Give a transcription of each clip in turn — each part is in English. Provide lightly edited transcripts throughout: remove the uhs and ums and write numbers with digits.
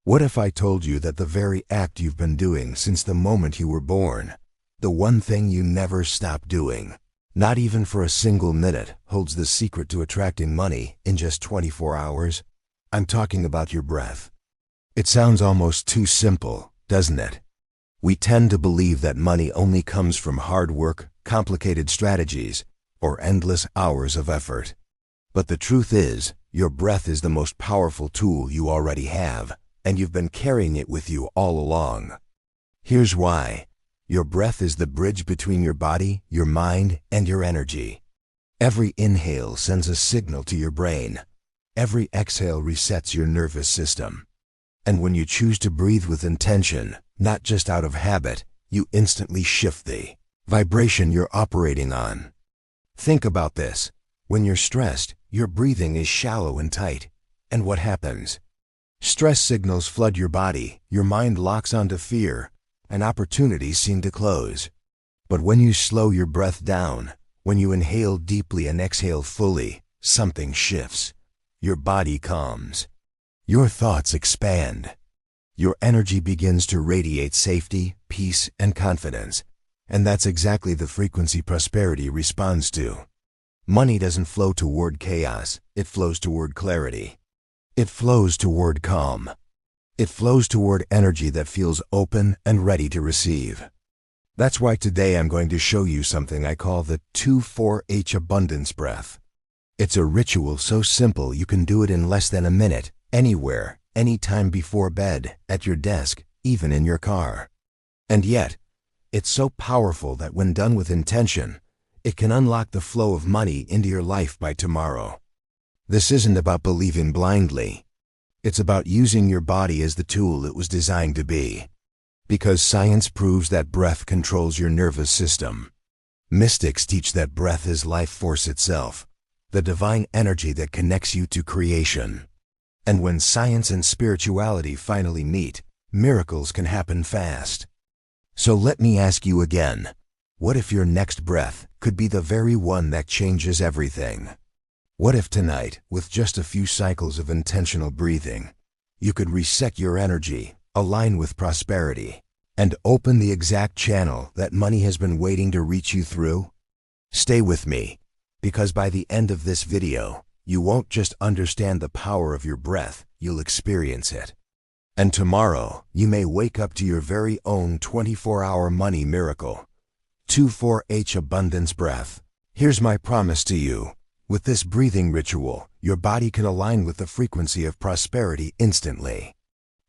What if I told you that the very act you've been doing since the moment you were born, the one thing you never stop doing, not even for a single minute, holds the secret to attracting money in just 24 hours? I'm talking about your breath. It sounds almost too simple, doesn't it? We tend to believe that money only comes from hard work, complicated strategies, or endless hours of effort. But the truth is, your breath is the most powerful tool you already have, and you've been carrying it with you all along. Here's why. Your breath is the bridge between your body, your mind, and your energy. Every inhale sends a signal to your brain. Every exhale resets your nervous system. And when you choose to breathe with intention, not just out of habit, you instantly shift the vibration you're operating on. Think about this. When you're stressed, your breathing is shallow and tight. And what happens? Stress signals flood your body, your mind locks onto fear, and opportunities seem to close. But when you slow your breath down, when you inhale deeply and exhale fully, something shifts. Your body calms. Your thoughts expand. Your energy begins to radiate safety, peace, and confidence. And that's exactly the frequency prosperity responds to. Money doesn't flow toward chaos, it flows toward clarity. It flows toward calm. It flows toward energy that feels open and ready to receive. That's why today I'm going to show you something I call the 2-4-H abundance breath. It's a ritual so simple you can do it in less than a minute, anywhere, anytime before bed, at your desk, even in your car. And yet, it's so powerful that when done with intention, it can unlock the flow of money into your life by tomorrow. This isn't about believing blindly. It's about using your body as the tool it was designed to be. Because science proves that breath controls your nervous system. Mystics teach that breath is life force itself, the divine energy that connects you to creation. And when science and spirituality finally meet, miracles can happen fast. So let me ask you again, what if your next breath could be the very one that changes everything? What if tonight, with just a few cycles of intentional breathing, you could reset your energy, align with prosperity, and open the exact channel that money has been waiting to reach you through? Stay with me, because by the end of this video, you won't just understand the power of your breath, you'll experience it. And tomorrow, you may wake up to your very own 24-hour money miracle. 2-4-H abundance breath. Here's my promise to you. With this breathing ritual, your body can align with the frequency of prosperity instantly.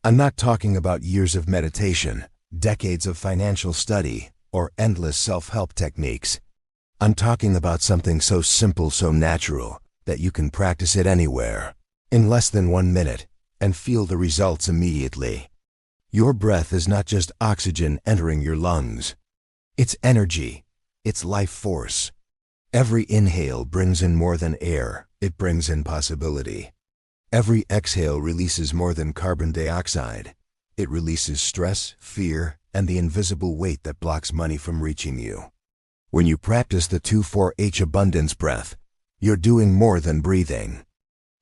I'm not talking about years of meditation, decades of financial study, or endless self-help techniques. I'm talking about something so simple, so natural, that you can practice it anywhere, in less than 1 minute, and feel the results immediately. Your breath is not just oxygen entering your lungs. It's energy. It's life force. Every inhale brings in more than air, it brings in possibility. Every exhale releases more than carbon dioxide. It releases stress, fear, and the invisible weight that blocks money from reaching you. When you practice the 2-4-H abundance breath, you're doing more than breathing.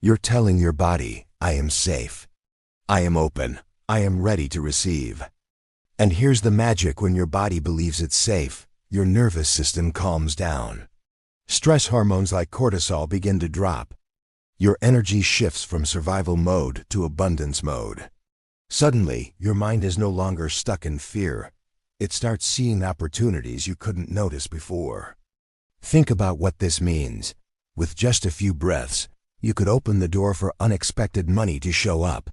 You're telling your body, I am safe. I am open. I am ready to receive. And here's the magic: when your body believes it's safe, your nervous system calms down. Stress hormones like cortisol begin to drop. Your energy shifts from survival mode to abundance mode. Suddenly, your mind is no longer stuck in fear. It starts seeing opportunities you couldn't notice before. Think about what this means. With just a few breaths, you could open the door for unexpected money to show up.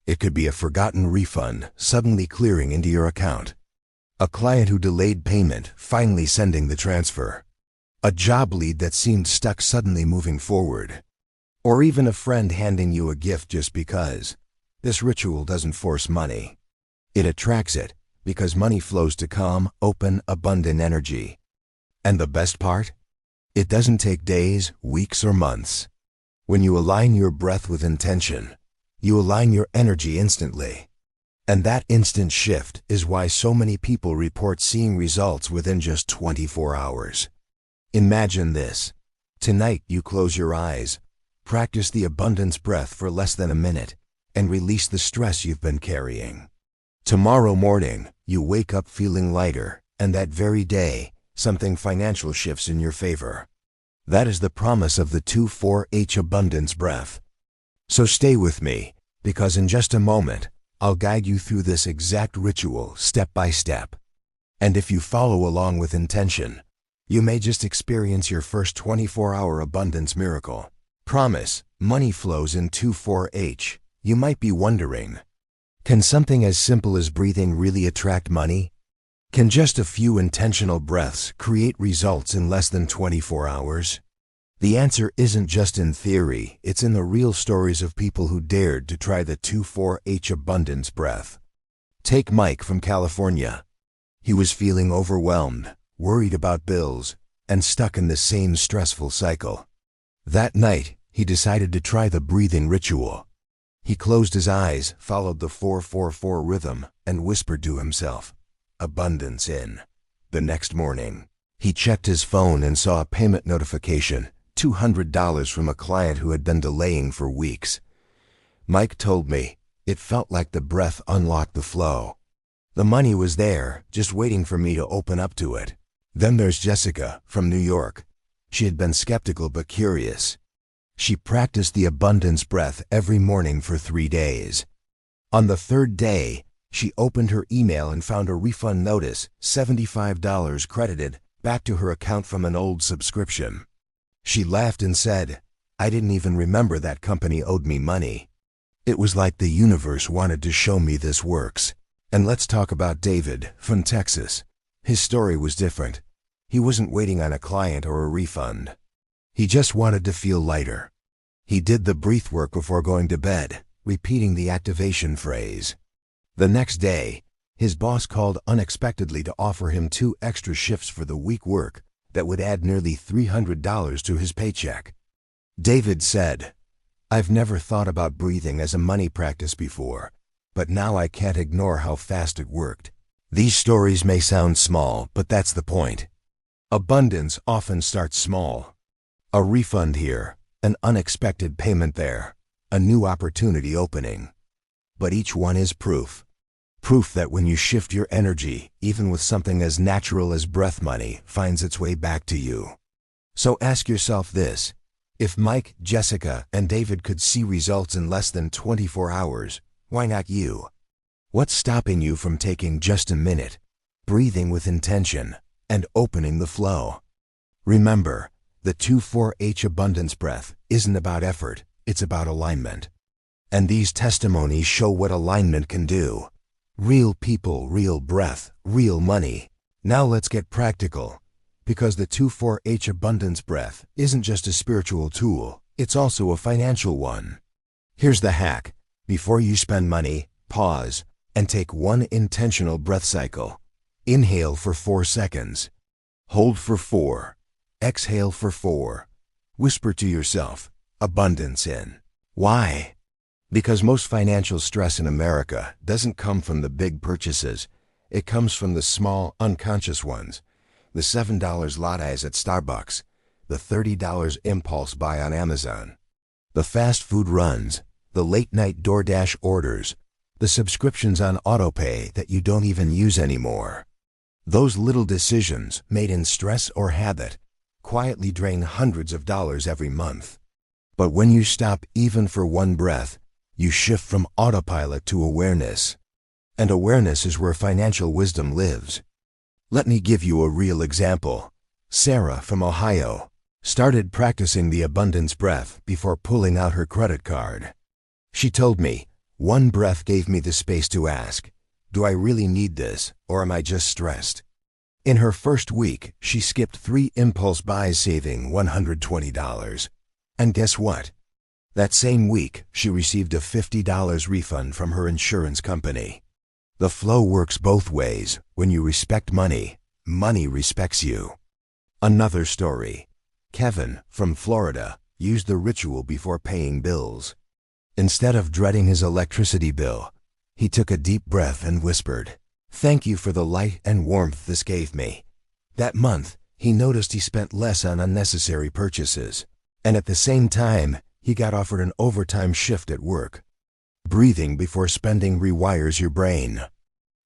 It could be a forgotten refund suddenly clearing into your account. A client who delayed payment finally sending the transfer. A job lead that seemed stuck suddenly moving forward. Or even a friend handing you a gift just because. This ritual doesn't force money. It attracts it because money flows to calm, open, abundant energy. And the best part? It doesn't take days, weeks, or months. When you align your breath with intention, you align your energy instantly. And that instant shift is why so many people report seeing results within just 24 hours. Imagine this. Tonight you close your eyes, practice the abundance breath for less than a minute, and release the stress you've been carrying. Tomorrow morning, you wake up feeling lighter, and that very day, something financial shifts in your favor. That is the promise of the 2,4-H abundance breath. So stay with me, because in just a moment, I'll guide you through this exact ritual step by step. And if you follow along with intention, you may just experience your first 24-hour abundance miracle. Promise, money flows in 2,4-H. You might be wondering, can something as simple as breathing really attract money? Can just a few intentional breaths create results in less than 24 hours? The answer isn't just in theory, it's in the real stories of people who dared to try the 2,4-H abundance breath. Take Mike from California. He was feeling overwhelmed, worried about bills, and stuck in the same stressful cycle. That night, he decided to try the breathing ritual. He closed his eyes, followed the 4-4-4 rhythm, and whispered to himself, "Abundance in." The next morning, he checked his phone and saw a payment notification, $200 from a client who had been delaying for weeks. Mike told me, it felt like the breath unlocked the flow. The money was there, just waiting for me to open up to it. Then there's Jessica, from New York. She had been skeptical but curious. She practiced the abundance breath every morning for 3 days. On the 3rd day, she opened her email and found a refund notice, $75 credited, back to her account from an old subscription. She laughed and said, "I didn't even remember that company owed me money." It was like the universe wanted to show me this works. And let's talk about David, from Texas. His story was different. He wasn't waiting on a client or a refund. He just wanted to feel lighter. He did the breath work before going to bed, repeating the activation phrase. The next day, his boss called unexpectedly to offer him 2 extra shifts for the week work that would add nearly $300 to his paycheck. David said, "I've never thought about breathing as a money practice before, but now I can't ignore how fast it worked." These stories may sound small, but that's the point. Abundance often starts small. A refund here, an unexpected payment there, a new opportunity opening. But each one is proof. Proof that when you shift your energy, even with something as natural as breath money finds its way back to you. So ask yourself this, if Mike, Jessica, and David could see results in less than 24 hours, why not you? What's stopping you from taking just a minute, breathing with intention, and opening the flow? Remember, the 2,4-H abundance breath isn't about effort, it's about alignment. And these testimonies show what alignment can do. Real people, real breath, real money. Now let's get practical. Because the 2,4-H abundance breath isn't just a spiritual tool, it's also a financial one. Here's the hack. Before you spend money, pause and take one intentional breath cycle. Inhale for 4 seconds. Hold for 4. Exhale for 4. Whisper to yourself, "Abundance in." Why? Because most financial stress in America doesn't come from the big purchases. It comes from the small, unconscious ones. The $7 lattes at Starbucks, the $30 impulse buy on Amazon, the fast food runs, the late-night DoorDash orders, the subscriptions on autopay that you don't even use anymore. Those little decisions, made in stress or habit, quietly drain hundreds of dollars every month. But when you stop even for one breath, you shift from autopilot to awareness. And awareness is where financial wisdom lives. Let me give you a real example. Sarah from Ohio started practicing the abundance breath before pulling out her credit card. She told me, "One breath gave me the space to ask, do I really need this, or am I just stressed?" In her first week, she skipped 3 impulse buys, saving $120. And guess what? That same week, she received a $50 refund from her insurance company. The flow works both ways. When you respect money, money respects you. Another story. Kevin, from Florida, used the ritual before paying bills. Instead of dreading his electricity bill, he took a deep breath and whispered, "Thank you for the light and warmth this gave me." That month, he noticed he spent less on unnecessary purchases. And at the same time, he got offered an overtime shift at work. Breathing before spending rewires your brain.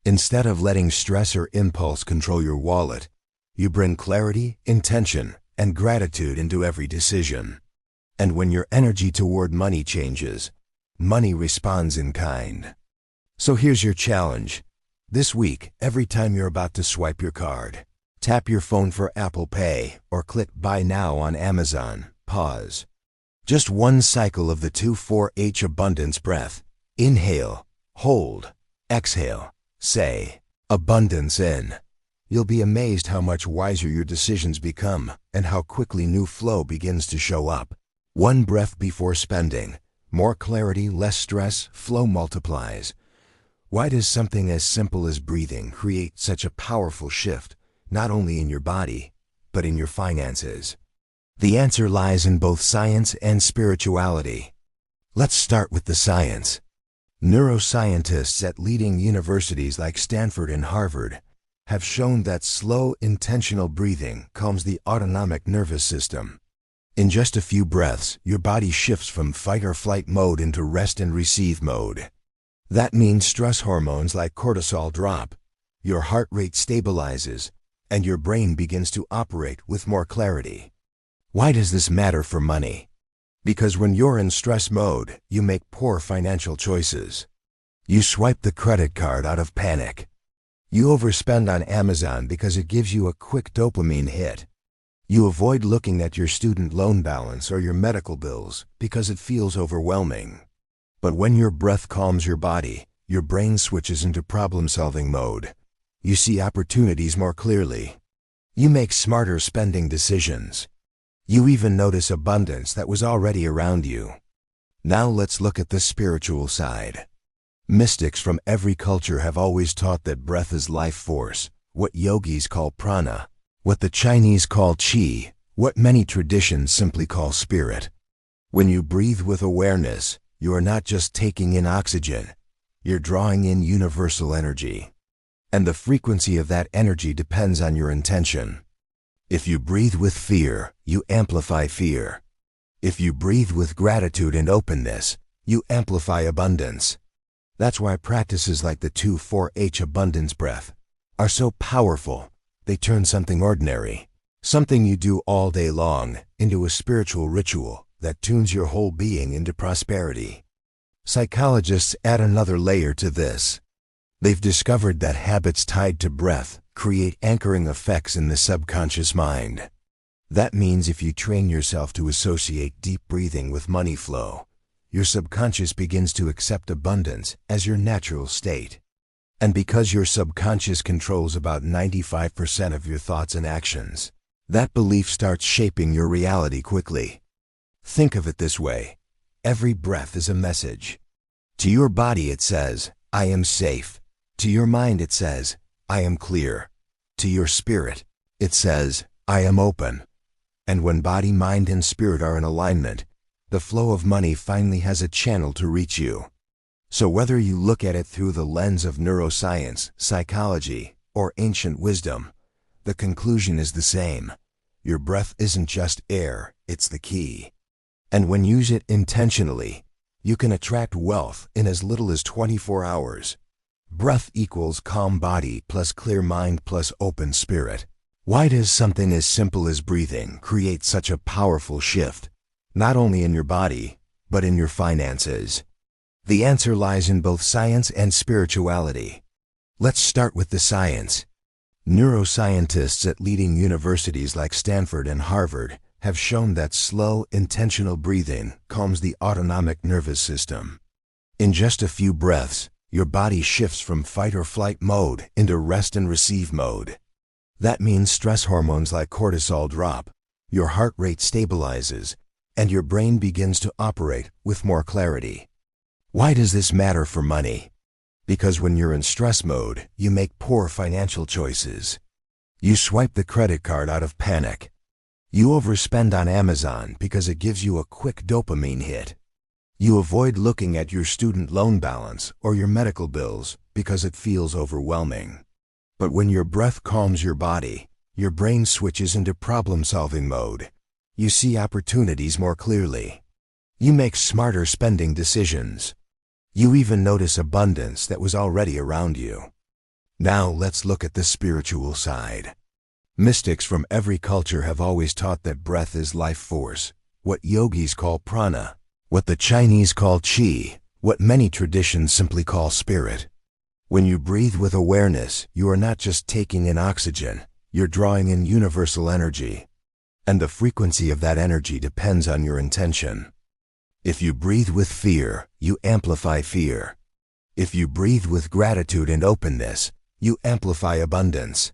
Instead of letting stress or impulse control your wallet, you bring clarity, intention, and gratitude into every decision. And when your energy toward money changes, money responds in kind. So here's your challenge. This week, every time you're about to swipe your card, tap your phone for Apple Pay or click Buy Now on Amazon. Pause. Just one cycle of the 2,4-H abundance breath. Inhale, hold, exhale, say, abundance in. You'll be amazed how much wiser your decisions become and how quickly new flow begins to show up. One breath before spending. More clarity, less stress, flow multiplies. Why does something as simple as breathing create such a powerful shift, not only in your body, but in your finances? The answer lies in both science and spirituality. Let's start with the science. Neuroscientists at leading universities like Stanford and Harvard have shown that slow, intentional breathing calms the autonomic nervous system. In just a few breaths, your body shifts from fight or flight mode into rest and receive mode. That means stress hormones like cortisol drop, your heart rate stabilizes, and your brain begins to operate with more clarity. Why does this matter for money? Because when you're in stress mode, you make poor financial choices. You swipe the credit card out of panic. You overspend on Amazon because it gives you a quick dopamine hit. You avoid looking at your student loan balance or your medical bills because it feels overwhelming. But when your breath calms your body, your brain switches into problem-solving mode. You see opportunities more clearly. You make smarter spending decisions. You even notice abundance that was already around you. Now let's look at the spiritual side. Mystics from every culture have always taught that breath is life force, what yogis call prana, what the Chinese call qi, what many traditions simply call spirit. When you breathe with awareness, you are not just taking in oxygen, you're drawing in universal energy. And the frequency of that energy depends on your intention. If you breathe with fear, you amplify fear. If you breathe with gratitude and openness, you amplify abundance. That's why practices like the 2,4-H abundance breath are so powerful. They turn something ordinary, something you do all day long, into a spiritual ritual that tunes your whole being into prosperity. Psychologists add another layer to this. They've discovered that habits tied to breath create anchoring effects in the subconscious mind. That means if you train yourself to associate deep breathing with money flow, your subconscious begins to accept abundance as your natural state. And because your subconscious controls about 95% of your thoughts and actions, that belief starts shaping your reality quickly. Think of it this way. Every breath is a message. To your body it says, I am safe. To your mind it says, I am clear. To your spirit, it says, I am open. And when body, mind, and spirit are in alignment, the flow of money finally has a channel to reach you. So whether you look at it through the lens of neuroscience, psychology, or ancient wisdom, the conclusion is the same. Your breath isn't just air, it's the key. And when you use it intentionally, you can attract wealth in as little as 24 hours. Breath equals calm body plus clear mind plus open spirit. Why does something as simple as breathing create such a powerful shift, not only in your body, but in your finances? The answer lies in both science and spirituality. Let's start with the science. Neuroscientists at leading universities like Stanford and Harvard have shown that slow, intentional breathing calms the autonomic nervous system. In just a few breaths, your body shifts from fight or flight mode into rest and receive mode. That means stress hormones like cortisol drop, your heart rate stabilizes, and your brain begins to operate with more clarity. Why does this matter for money? Because when you're in stress mode, you make poor financial choices. You swipe the credit card out of panic. You overspend on Amazon because it gives you a quick dopamine hit. You avoid looking at your student loan balance or your medical bills because it feels overwhelming. But when your breath calms your body, your brain switches into problem-solving mode. You see opportunities more clearly. You make smarter spending decisions. You even notice abundance that was already around you. Now let's look at the spiritual side. Mystics from every culture have always taught that breath is life force, what yogis call prana, what the Chinese call qi, what many traditions simply call spirit. When you breathe with awareness, you are not just taking in oxygen, you're drawing in universal energy. And the frequency of that energy depends on your intention. If you breathe with fear, you amplify fear. If you breathe with gratitude and openness, you amplify abundance.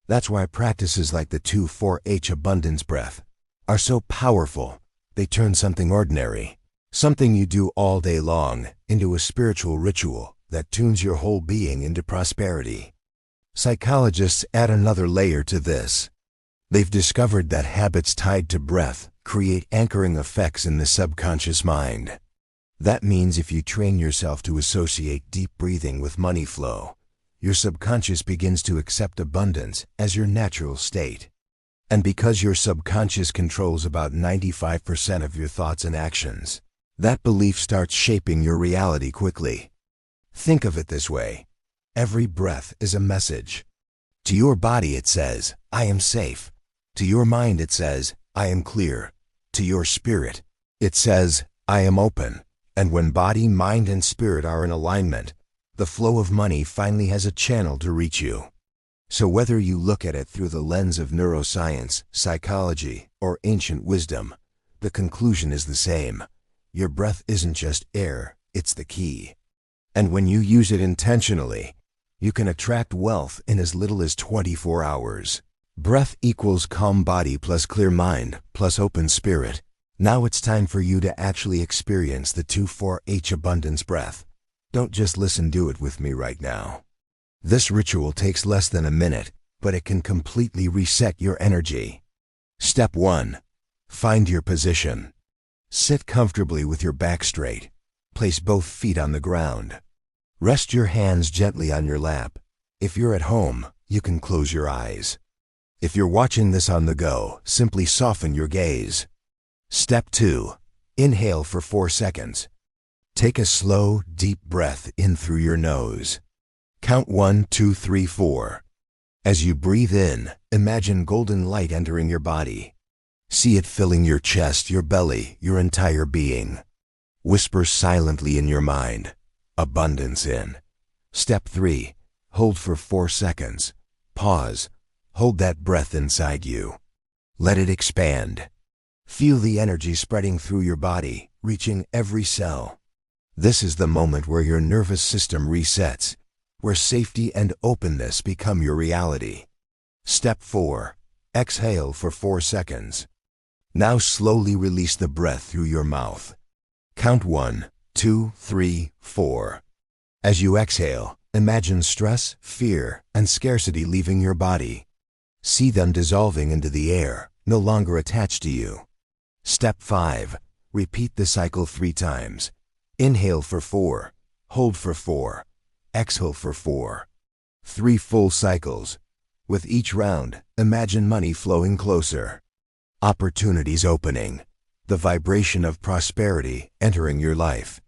That's why practices like the 2,4-H abundance breath are so powerful. They turn something ordinary, something you do all day long, into a spiritual ritual that tunes your whole being into prosperity. Psychologists add another layer to this. They've discovered that habits tied to breath create anchoring effects in the subconscious mind. That means if you train yourself to associate deep breathing with money flow, your subconscious begins to accept abundance as your natural state. And because your subconscious controls about 95% of your thoughts and actions, that belief starts shaping your reality quickly. Think of it this way. Every breath is a message. To your body it says, I am safe. To your mind it says, I am clear. To your spirit, it says, I am open. And when body, mind, and spirit are in alignment, the flow of money finally has a channel to reach you. So whether you look at it through the lens of neuroscience, psychology, or ancient wisdom, the conclusion is the same. Your breath isn't just air, it's the key. And when you use it intentionally, you can attract wealth in as little as 24 hours. Breath equals calm body plus clear mind plus open spirit. Now it's time for you to actually experience the 2,4-H abundance breath. Don't just listen, do it with me right now. This ritual takes less than a minute, but it can completely reset your energy. Step 1. Find your position. Sit comfortably with your back straight. Place both feet on the ground. Rest your hands gently on your lap. If you're at home, you can close your eyes. If you're watching this on the go, simply soften your gaze. Step 2. Inhale for 4 seconds. Take a slow, deep breath in through your nose. Count 1, 2, 3, 4. As you breathe in, imagine golden light entering your body. See it filling your chest, your belly, your entire being. Whisper silently in your mind, abundance in. Step 3. Hold for 4 seconds. Pause. Hold that breath inside you. Let it expand. Feel the energy spreading through your body, reaching every cell. This is the moment where your nervous system resets, where safety and openness become your reality. Step 4. Exhale for 4 seconds. Now slowly release the breath through your mouth. Count 1, 2, 3, 4. As you exhale, imagine stress, fear, and scarcity leaving your body. See them dissolving into the air, no longer attached to you. Step 5. Repeat the cycle 3 times. Inhale for 4. Hold for 4. Exhale for 4. 3 full cycles. With each round, imagine money flowing closer. Opportunities opening. The vibration of prosperity entering your life.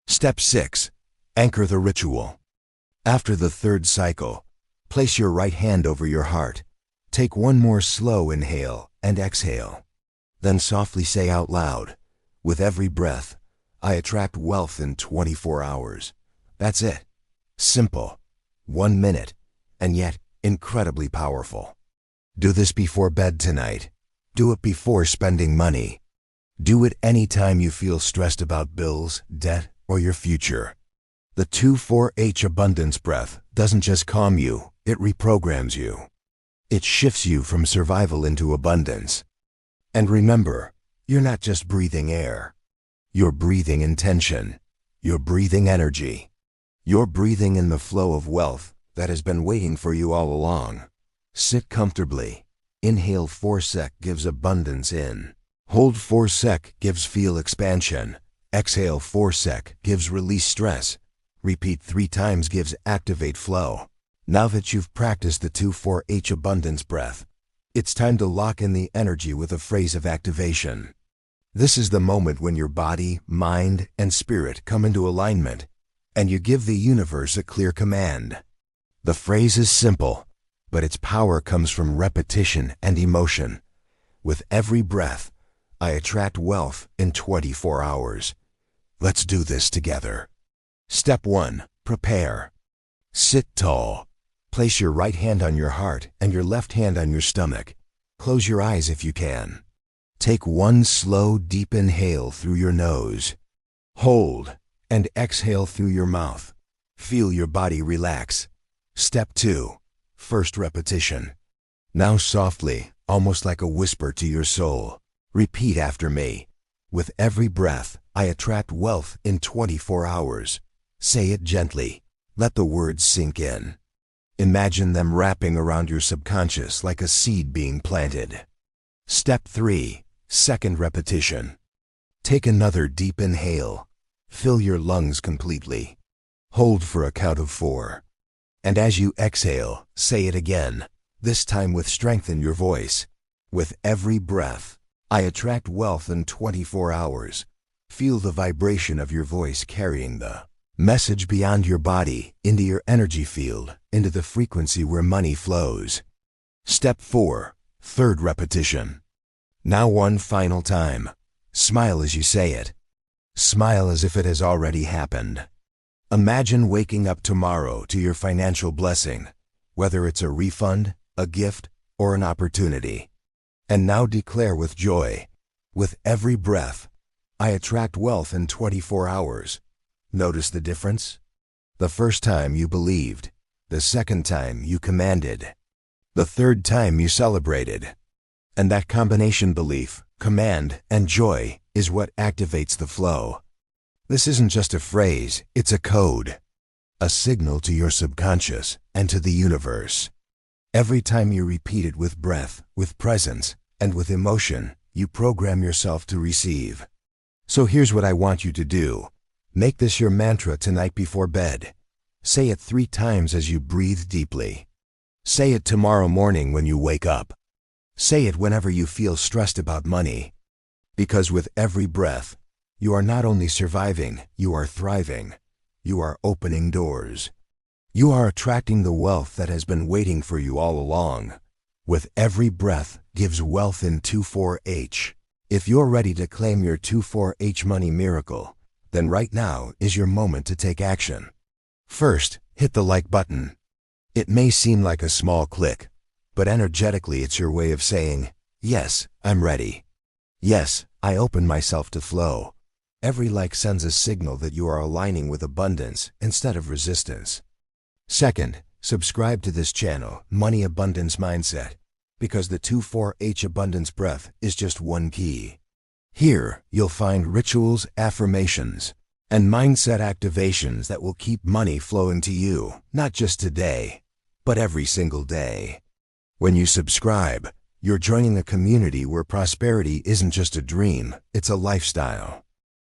Step 6. Anchor the ritual. After the 3rd cycle, place your right hand over your heart. Take one more slow inhale and exhale. Then softly say out loud, with every breath, I attract wealth in 24 hours. That's it. Simple. 1 minute, and yet incredibly powerful. Do this before bed tonight. Do it before spending money. Do it anytime you feel stressed about bills, debt, or your future. The 2,4-H abundance breath doesn't just calm you, it reprograms you. It shifts you from survival into abundance. And remember, you're not just breathing air. You're breathing intention. You're breathing energy. You're breathing in the flow of wealth that has been waiting for you all along. Sit comfortably. Inhale 4 sec gives abundance in. Hold 4 sec gives feel expansion. Exhale 4 sec gives release stress. Repeat 3 times gives activate flow. Now that you've practiced the 2,4-H abundance breath, it's time to lock in the energy with a phrase of activation. This is the moment when your body, mind, and spirit come into alignment, and you give the universe a clear command. The phrase is simple, but its power comes from repetition and emotion. With every breath, I attract wealth in 24 hours. Let's do this together. Step 1. Prepare. Sit tall. Place your right hand on your heart and your left hand on your stomach. Close your eyes if you can. Take one slow, deep inhale through your nose. Hold and exhale through your mouth. Feel your body relax. Step 2. First repetition. Now softly, almost like a whisper to your soul, repeat after me. With every breath, I attract wealth in 24 hours. Say it gently. Let the words sink in. Imagine them wrapping around your subconscious like a seed being planted. Step 3. Second repetition. Take another deep inhale. Fill your lungs completely. Hold for a count of 4. And as you exhale, say it again, this time with strength in your voice. With every breath, I attract wealth in 24 hours. Feel the vibration of your voice carrying the message beyond your body, into your energy field, into the frequency where money flows. Step 4. Third repetition. Now one final time. Smile as you say it. Smile as if it has already happened. Imagine waking up tomorrow to your financial blessing, whether it's a refund, a gift, or an opportunity. And now declare with joy, with every breath, I attract wealth in 24 hours. Notice the difference? The first time you believed, the second time you commanded, the third time you celebrated. And that combination, belief, command, and joy, is what activates the flow. This isn't just a phrase, it's a code, a signal to your subconscious and to the universe. Every time you repeat it with breath, with presence, and with emotion, you program yourself to receive. So here's what I want you to do. Make this your mantra tonight before bed. Say it 3 times as you breathe deeply. Say it tomorrow morning when you wake up. Say it whenever you feel stressed about money. Because with every breath, you are not only surviving, you are thriving. You are opening doors. You are attracting the wealth that has been waiting for you all along. With every breath gives wealth in 24H. If you're ready to claim your 24H money miracle, then right now is your moment to take action. First, hit the like button. It may seem like a small click, but energetically it's your way of saying, yes, I'm ready. Yes, I open myself to flow. Every like sends a signal that you are aligning with abundance instead of resistance. Second, subscribe to this channel, Money Abundance Mindset, because the 24H abundance breath is just one key. Here, you'll find rituals, affirmations, and mindset activations that will keep money flowing to you, not just today, but every single day. When you subscribe, you're joining a community where prosperity isn't just a dream, it's a lifestyle.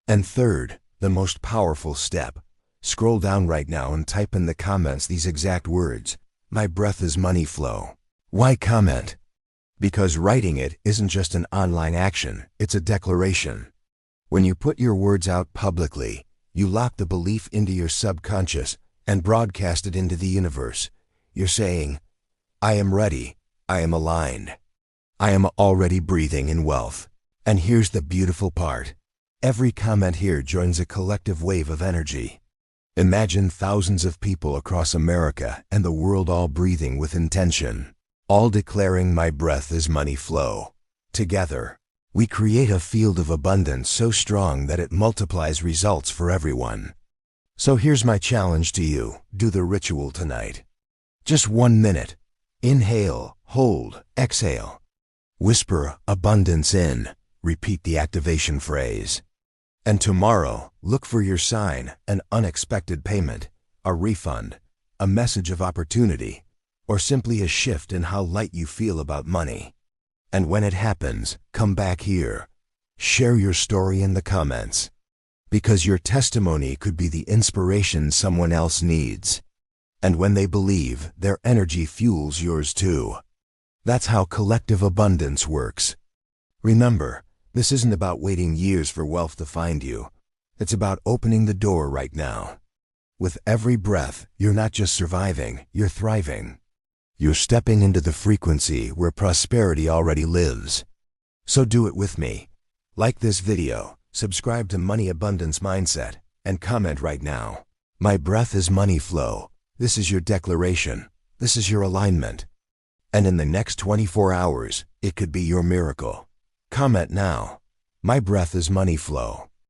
And third, the most powerful step. Scroll down right now and type in the comments these exact words. My breath is money flow. Why comment? Because writing it isn't just an online action, it's a declaration. When you put your words out publicly, you lock the belief into your subconscious and broadcast it into the universe. You're saying, I am ready, I am aligned. I am already breathing in wealth. And here's the beautiful part. Every comment here joins a collective wave of energy. Imagine thousands of people across America and the world all breathing with intention, all declaring my breath is money flow. Together, we create a field of abundance so strong that it multiplies results for everyone. So here's my challenge to you. Do the ritual tonight. Just 1 minute. Inhale, hold, exhale. Whisper abundance in. Repeat the activation phrase. And tomorrow, look for your sign, an unexpected payment, a refund, a message of opportunity, or simply a shift in how light you feel about money. And when it happens, come back here. Share your story in the comments. Because your testimony could be the inspiration someone else needs. And when they believe, their energy fuels yours too. That's how collective abundance works. Remember, this isn't about waiting years for wealth to find you. It's about opening the door right now. With every breath, you're not just surviving, you're thriving. You're stepping into the frequency where prosperity already lives. So do it with me. Like this video, subscribe to Money Abundance Mindset, and comment right now. My breath is money flow. This is your declaration. This is your alignment. And in the next 24 hours, it could be your miracle. Comment now. My breath is money flow.